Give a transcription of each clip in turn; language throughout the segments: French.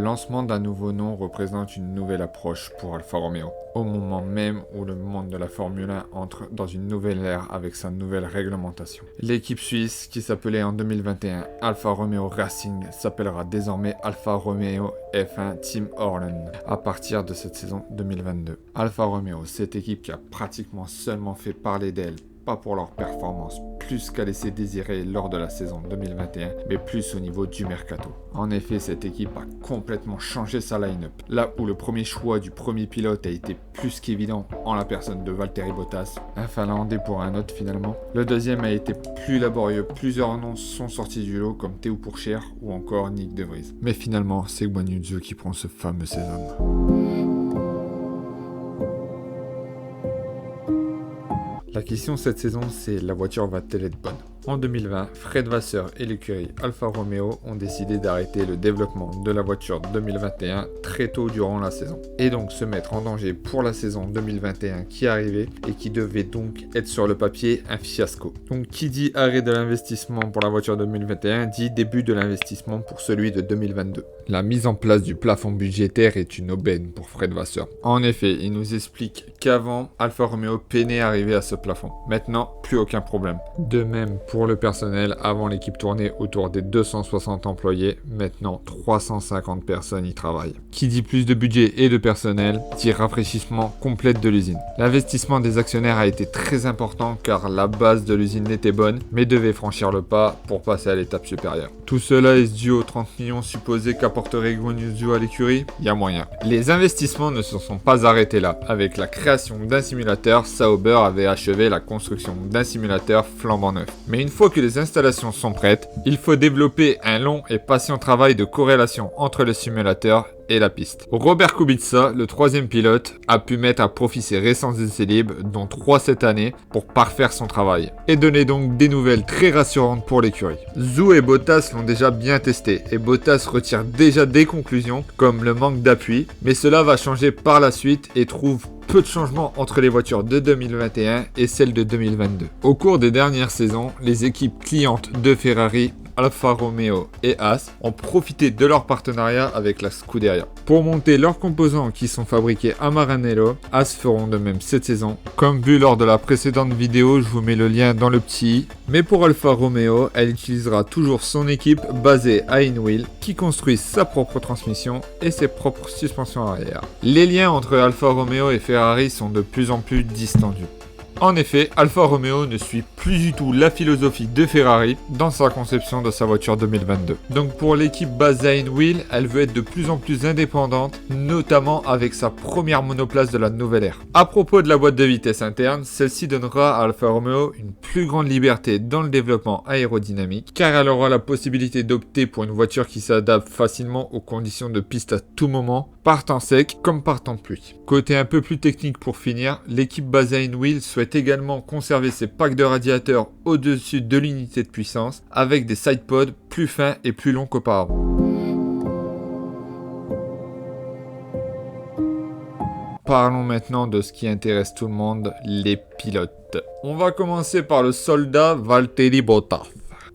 lancement d'un nouveau nom représente une nouvelle approche pour Alfa Romeo, au moment même où le monde de la Formule 1 entre dans une nouvelle ère avec sa nouvelle réglementation. L'équipe suisse, qui s'appelait en 2021 Alfa Romeo Racing, s'appellera désormais Alfa Romeo F1 Team Holland à partir de cette saison 2022. Alfa Romeo, cette équipe qui a pratiquement seulement fait parler d'elle, pas pour leur performance, plus qu'à laisser désirer lors de la saison 2021, mais plus au niveau du mercato. En effet, cette équipe a complètement changé sa line-up. Là où le premier choix du premier pilote a été plus qu'évident en la personne de Valtteri Bottas, un Finlandais pour un autre finalement, le deuxième a été plus laborieux. Plusieurs noms sont sortis du lot comme Théo Pourchaire ou encore Nick De Vries. Mais finalement, c'est Guan Yu Zhou qui prend ce fameux sésame. La question cette saison, c'est la voiture va-t-elle être bonne ? En 2020, Fred Vasseur et l'écurie Alfa Romeo ont décidé d'arrêter le développement de la voiture 2021 très tôt durant la saison, et donc se mettre en danger pour la saison 2021 qui arrivait et qui devait donc être sur le papier un fiasco. Donc qui dit arrêt de l'investissement pour la voiture 2021 dit début de l'investissement pour celui de 2022. La mise en place du plafond budgétaire est une aubaine pour Fred Vasseur. En effet, il nous explique qu'avant, Alfa Romeo peinait à arriver à ce plafond. Maintenant, plus aucun problème. De même pour le personnel, avant l'équipe tournait autour des 260 employés, maintenant 350 personnes y travaillent. Qui dit plus de budget et de personnel, dit rafraîchissement complet de l'usine. L'investissement des actionnaires a été très important car la base de l'usine était bonne, mais devait franchir le pas pour passer à l'étape supérieure. Tout cela est dû aux 30 millions supposés qu'apporterait Guan Yu Zhou à l'écurie. Il y a moyen. Les investissements ne se sont pas arrêtés là. Avec la création d'un simulateur, Sauber avait achevé la construction d'un simulateur flambant neuf. Mais une fois que les installations sont prêtes, il faut développer un long et patient travail de corrélation entre le simulateur et la piste. Robert Kubica, le troisième pilote, a pu mettre à profit ses récents essais libres, dont 3 cette année, pour parfaire son travail, et donner donc des nouvelles très rassurantes pour l'écurie. Zhou et Bottas l'ont déjà bien testé, et Bottas retire déjà des conclusions, comme le manque d'appui, mais cela va changer par la suite et trouve peu de changements entre les voitures de 2021 et celles de 2022. Au cours des dernières saisons, les équipes clientes de Ferrari, Alfa Romeo et Haas ont profité de leur partenariat avec la Scuderia. Pour monter leurs composants qui sont fabriqués à Maranello, Haas feront de même cette saison. Comme vu lors de la précédente vidéo, je vous mets le lien dans le petit i. Mais pour Alfa Romeo, elle utilisera toujours son équipe basée à Inwil qui construit sa propre transmission et ses propres suspensions arrière. Les liens entre Alfa Romeo et Ferrari sont de plus en plus distendus. En effet, Alfa Romeo ne suit plus du tout la philosophie de Ferrari dans sa conception de sa voiture 2022. Donc pour l'équipe basée à Inwil, elle veut être de plus en plus indépendante, notamment avec sa première monoplace de la nouvelle ère. À propos de la boîte de vitesse interne, celle-ci donnera à Alfa Romeo une plus grande liberté dans le développement aérodynamique, car elle aura la possibilité d'opter pour une voiture qui s'adapte facilement aux conditions de piste à tout moment, par temps sec comme par temps de pluie. Côté un peu plus technique pour finir, l'équipe basée à Inwil souhaite également conserver ses packs de radiateurs au-dessus de l'unité de puissance avec des sidepods plus fins et plus longs qu'auparavant. Parlons maintenant de ce qui intéresse tout le monde, les pilotes. On va commencer par le soldat Valtteri Bottas.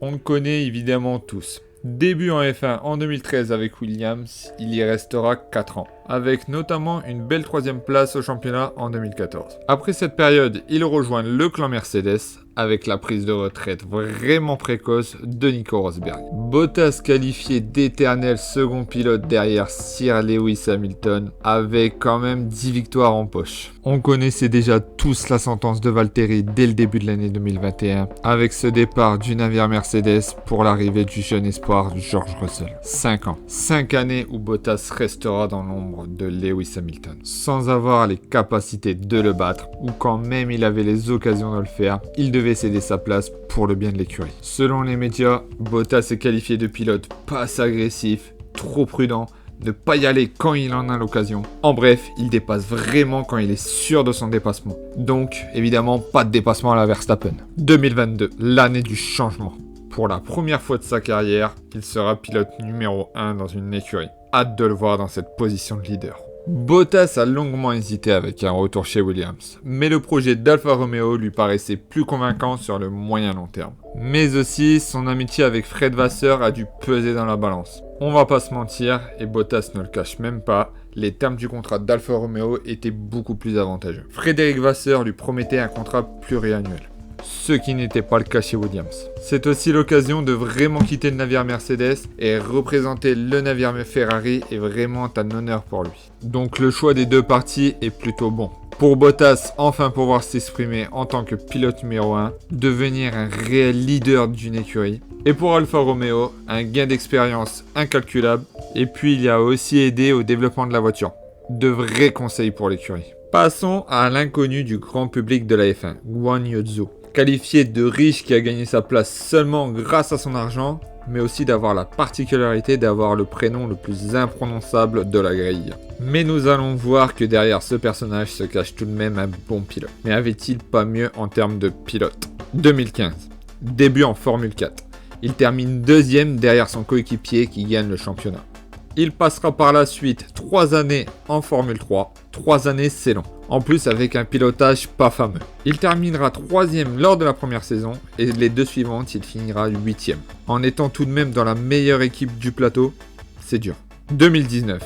On le connaît évidemment tous. Début en F1 en 2013 avec Williams, il y restera 4 ans, avec notamment une belle 3e place au championnat en 2014. Après cette période, il rejoint le clan Mercedes avec la prise de retraite vraiment précoce de Nico Rosberg. Bottas, qualifié d'éternel second pilote derrière Sir Lewis Hamilton, avait quand même 10 victoires en poche. On connaissait déjà tous la sentence de Valtteri dès le début de l'année 2021, avec ce départ du navire Mercedes pour l'arrivée du jeune espoir George Russell. 5 ans. 5 années où Bottas restera dans l'ombre de Lewis Hamilton, sans avoir les capacités de le battre, ou quand même il avait les occasions de le faire, il devait céder sa place pour le bien de l'écurie. Selon les médias, Bottas est qualifié de pilote pas assez agressif, trop prudent, ne pas y aller quand il en a l'occasion. En bref, il dépasse vraiment quand il est sûr de son dépassement. Donc, évidemment, pas de dépassement à la Verstappen. 2022, l'année du changement. Pour la première fois de sa carrière, il sera pilote numéro 1 dans une écurie. Hâte de le voir dans cette position de leader. Bottas a longuement hésité avec un retour chez Williams, mais le projet d'Alfa Romeo lui paraissait plus convaincant sur le moyen long terme. Mais aussi, son amitié avec Fred Vasseur a dû peser dans la balance. On va pas se mentir, et Bottas ne le cache même pas, les termes du contrat d'Alfa Romeo étaient beaucoup plus avantageux. Frédéric Vasseur lui promettait un contrat pluriannuel, ce qui n'était pas le cas chez Williams. C'est aussi l'occasion de vraiment quitter le navire Mercedes et représenter le navire Ferrari est vraiment un honneur pour lui. Donc le choix des deux parties est plutôt bon. Pour Bottas, enfin pouvoir s'exprimer en tant que pilote numéro 1, devenir un réel leader d'une écurie. Et pour Alfa Romeo, un gain d'expérience incalculable. Et puis il a aussi aidé au développement de la voiture. De vrais conseils pour l'écurie. Passons à l'inconnu du grand public de la F1, Guan Yu Zhou. Qualifié de riche qui a gagné sa place seulement grâce à son argent, mais aussi d'avoir la particularité d'avoir le prénom le plus imprononçable de la grille. Mais nous allons voir que derrière ce personnage se cache tout de même un bon pilote. Mais avait-il pas mieux en termes de pilote? 2015, début en Formule 4. Il termine deuxième derrière son coéquipier qui gagne le championnat. Il passera par la suite 3 années en Formule 3. 3 années, c'est long. En plus, avec un pilotage pas fameux. Il terminera 3e lors de la première saison et les 2 suivantes, il finira 8e. En étant tout de même dans la meilleure équipe du plateau, c'est dur. 2019.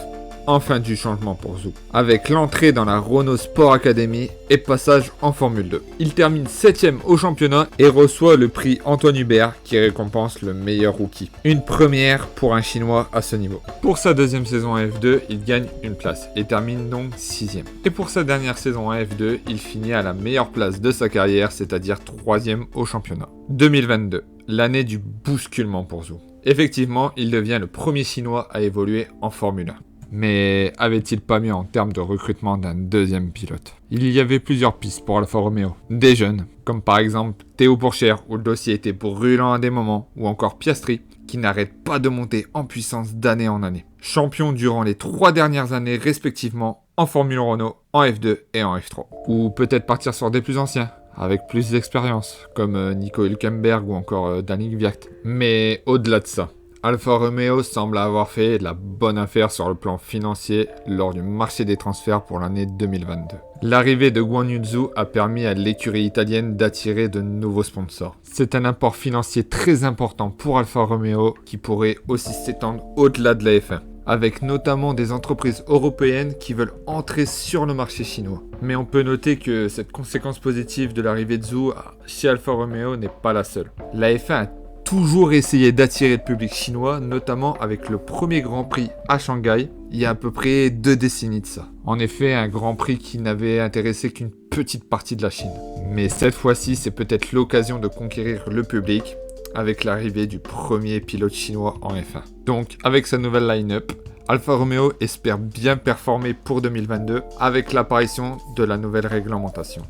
Enfin du changement pour Zhou, avec l'entrée dans la Renault Sport Academy et passage en Formule 2. Il termine 7ème au championnat et reçoit le prix Antoine Hubert qui récompense le meilleur rookie. Une première pour un Chinois à ce niveau. Pour sa deuxième saison en F2, il gagne une place et termine donc 6ème. Et pour sa dernière saison en F2, il finit à la meilleure place de sa carrière, c'est-à-dire 3ème au championnat. 2022, l'année du bousculement pour Zhou. Effectivement, il devient le premier Chinois à évoluer en Formule 1. Mais avait-il pas mieux en termes de recrutement d'un deuxième pilote? Il y avait plusieurs pistes pour Alfa Romeo. Des jeunes, comme par exemple Théo Pourchaire, où le dossier était brûlant à des moments, ou encore Piastri, qui n'arrête pas de monter en puissance d'année en année. Champion durant les 3 dernières années respectivement en Formule Renault, en F2 et en F3. Ou peut-être partir sur des plus anciens, avec plus d'expérience, comme Nico Hülkenberg ou encore Danny Kvyat. Mais au-delà de ça, Alfa Romeo semble avoir fait de la bonne affaire sur le plan financier lors du marché des transferts pour l'année 2022. L'arrivée de Guan Yu Zhou a permis à l'écurie italienne d'attirer de nouveaux sponsors. C'est un apport financier très important pour Alfa Romeo qui pourrait aussi s'étendre au-delà de la F1, avec notamment des entreprises européennes qui veulent entrer sur le marché chinois. Mais on peut noter que cette conséquence positive de l'arrivée de Zhou chez Alfa Romeo n'est pas la seule. La F1 a toujours essayé d'attirer le public chinois, notamment avec le premier Grand Prix à Shanghai, il y a à peu près 2 décennies de ça. En effet, un Grand Prix qui n'avait intéressé qu'une petite partie de la Chine. Mais cette fois-ci, c'est peut-être l'occasion de conquérir le public avec l'arrivée du premier pilote chinois en F1. Donc, avec sa nouvelle line-up, Alfa Romeo espère bien performer pour 2022 avec l'apparition de la nouvelle réglementation.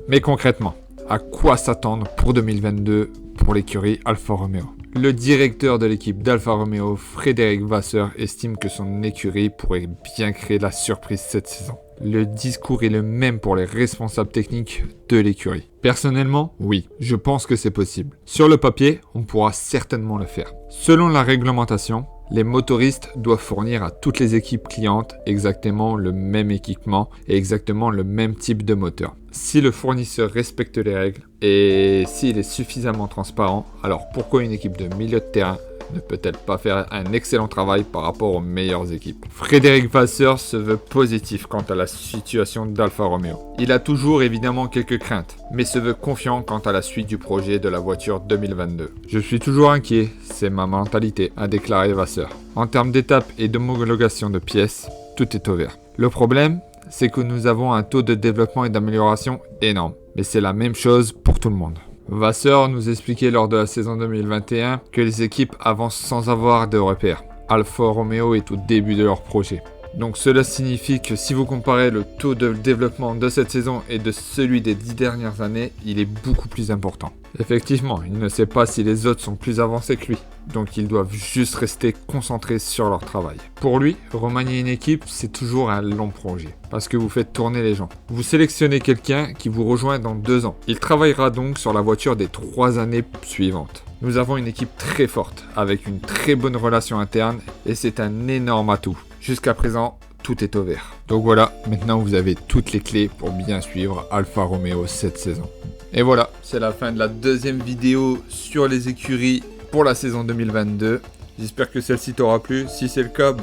Mais concrètement, à quoi s'attendre pour 2022 pour l'écurie Alfa Romeo? Le directeur de l'équipe d'Alfa Romeo, Frédéric Vasseur, estime que son écurie pourrait bien créer la surprise cette saison. Le discours est le même pour les responsables techniques de l'écurie. Personnellement, oui, je pense que c'est possible. Sur le papier, on pourra certainement le faire. Selon la réglementation, les motoristes doivent fournir à toutes les équipes clientes exactement le même équipement et exactement le même type de moteur. Si le fournisseur respecte les règles et s'il est suffisamment transparent, alors pourquoi une équipe de milieu de terrain ne peut-elle pas faire un excellent travail par rapport aux meilleures équipes? Frédéric Vasseur se veut positif quant à la situation d'Alfa Romeo. Il a toujours évidemment quelques craintes, mais se veut confiant quant à la suite du projet de la voiture 2022. Je suis toujours inquiet, c'est ma mentalité, a déclaré Vasseur. En termes d'étapes et d'homologation de pièces, tout est au vert. Le problème, c'est que nous avons un taux de développement et d'amélioration énorme, mais c'est la même chose pour tout le monde. Vasseur nous expliquait lors de la saison 2021 que les équipes avancent sans avoir de repères. Alfa Romeo est au début de leur projet. Donc cela signifie que si vous comparez le taux de développement de cette saison et de celui des 10 dernières années, il est beaucoup plus important. Effectivement, il ne sait pas si les autres sont plus avancés que lui. Donc ils doivent juste rester concentrés sur leur travail. Pour lui, remanier une équipe, c'est toujours un long projet. Parce que vous faites tourner les gens. Vous sélectionnez quelqu'un qui vous rejoint dans 2 ans. Il travaillera donc sur la voiture des 3 années suivantes. Nous avons une équipe très forte, avec une très bonne relation interne, et c'est un énorme atout. Jusqu'à présent, tout est au vert. Donc voilà, maintenant vous avez toutes les clés pour bien suivre Alfa Romeo cette saison. Et voilà, c'est la fin de la deuxième vidéo sur les écuries pour la saison 2022. J'espère que celle-ci t'aura plu. Si c'est le cas,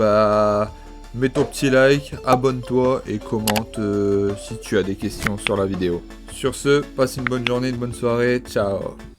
mets ton petit like, abonne-toi et commente si tu as des questions sur la vidéo. Sur ce, passe une bonne journée, une bonne soirée, ciao.